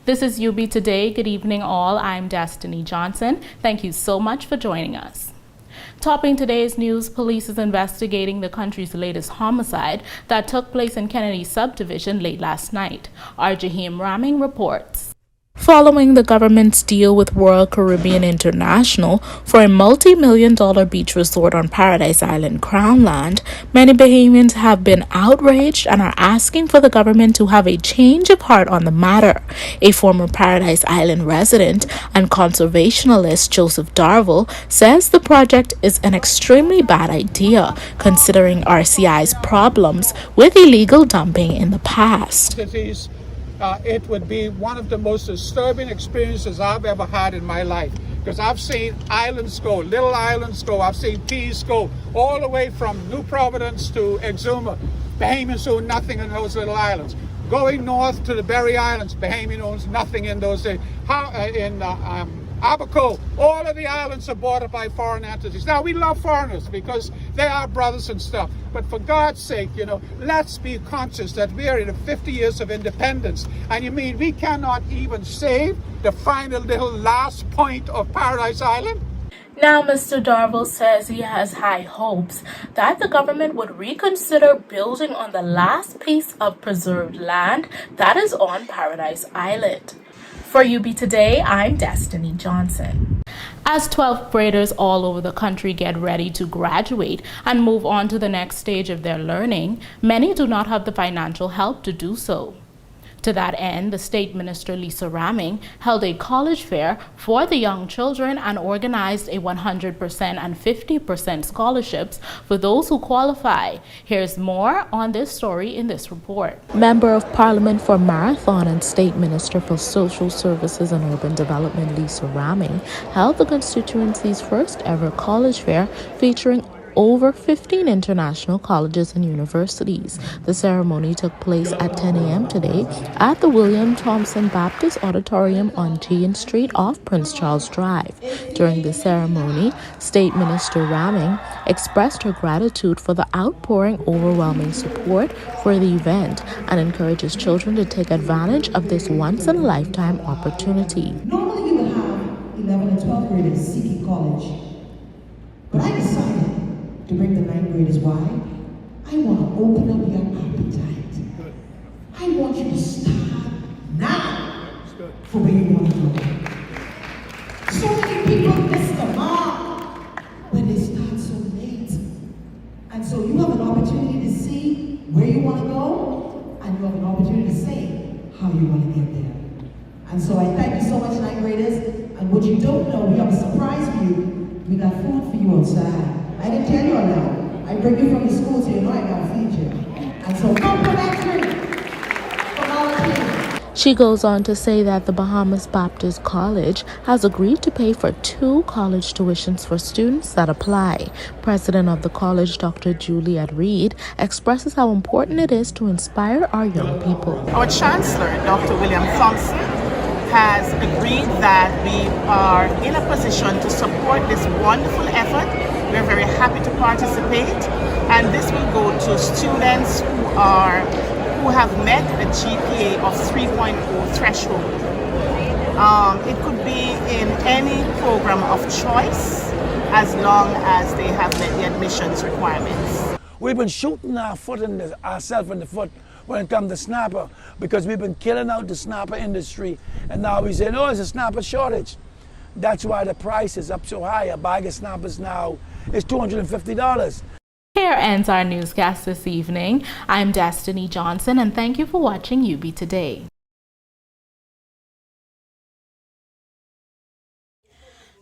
This is UB Today. Good evening, all. I'm Destiny Johnson. Thank you so much for joining us. Topping today's news, police is investigating the country's latest homicide that took place in Kennedy subdivision late last night. Our Jaheem Raming reports. Following the government's deal with Royal Caribbean International for a multi-million-dollar beach resort on Paradise Island Crown Land, many Bahamians have been outraged and are asking for the government to have a change of heart on the matter. A former Paradise Island resident and conservationalist, Joseph Darville, says the project is an extremely bad idea, considering RCI's problems with illegal dumping in the past. It would be one of the most disturbing experiences I've ever had in my life, because I've seen islands go, little islands go, I've seen keys go all the way from New Providence to Exuma. Bahamians own nothing in those little islands. Going north to the Berry Islands, Bahamian owns nothing in those. Abaco, all of the islands are bordered by foreign entities. Now, we love foreigners because they are brothers and stuff. But for God's sake, let's be conscious that we are in the 50 years of independence. And you mean we cannot even save the final little last point of Paradise Island? Now, Mr. Darville says he has high hopes that the government would reconsider building on the last piece of preserved land that is on Paradise Island. For UB Today, I'm Destiny Johnson. As 12th graders all over the country get ready to graduate and move on to the next stage of their learning, many do not have the financial help to do so. To that end, the State Minister Lisa Raming held a college fair for the young children and organized a 100% and 50% scholarships for those who qualify. Here's more on this story in this report. Member of Parliament for Marathon and State Minister for Social Services and Urban Development Lisa Raming held the constituency's first ever college fair featuring over 15 international colleges and universities. The ceremony took place at 10 a.m. today at the William Thompson Baptist Auditorium on Jane Street off Prince Charles Drive. During the ceremony, State Minister Raming expressed her gratitude for the outpouring, overwhelming support for the event and encourages children to take advantage of this once-in-a-lifetime opportunity. Normally you would have 11 and 12 graders seeking college, but I decided to bring the 9th graders. Why? I want to open up your appetite. I want you to start now for where you want to go. So many people miss the mark when they start so late. And so you have an opportunity to see where you want to go, and you have an opportunity to say how you want to get there. And so I thank you so much, 9th graders. And what you don't know, we have a surprise for you. We got food for you outside. I didn't tell you all that. I bring you from the school so you know I gotta feed you. And so come for that drink from all of you. She goes on to say that the Bahamas Baptist College has agreed to pay for 2 college tuitions for students that apply. President of the college, Dr. Juliet Reed, expresses how important it is to inspire our young people. Our Chancellor, Dr. William Thompson, has agreed that we are in a position to support this wonderful effort. We're very happy to participate, and this will go to students who have met a GPA of 3.0 threshold. It could be in any program of choice as long as they have met the admissions requirements. We've been shooting ourselves in the foot when it comes to snapper, because we've been killing out the snapper industry, and now we say, no, it's a snapper shortage. That's why the price is up so high. A bag of snappers now is $250. Here ends our newscast this evening. I'm Destiny Johnson, and thank you for watching UB Today.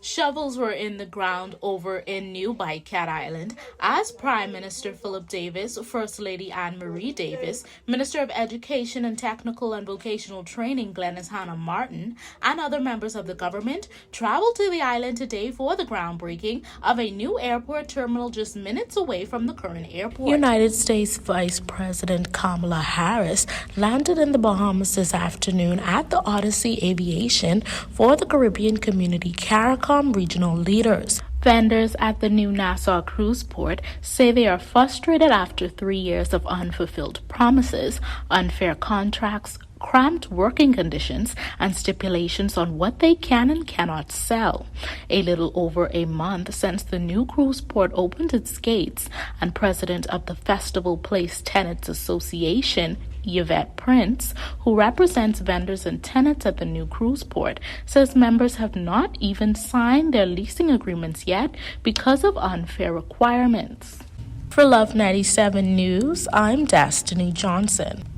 Shovels were in the ground over in New Bycat Island as Prime Minister Philip Davis, First Lady Anne Marie Davis, Minister of Education and Technical and Vocational Training Glenys Hannah Martin, and other members of the government traveled to the island today for the groundbreaking of a new airport terminal just minutes away from the current airport. United States Vice President Kamala Harris landed in the Bahamas this afternoon at the Odyssey Aviation for the Caribbean Community CARICOM regional leaders. Vendors at the new Nassau cruise port say they are frustrated after 3 years of unfulfilled promises, unfair contracts, cramped working conditions and stipulations on what they can and cannot sell. A little over a month since the new cruise port opened its gates, and president of the Festival Place Tenants Association, Yvette Prince, who represents vendors and tenants at the new cruise port, says members have not even signed their leasing agreements yet because of unfair requirements. For Love 97 News, I'm Destiny Johnson.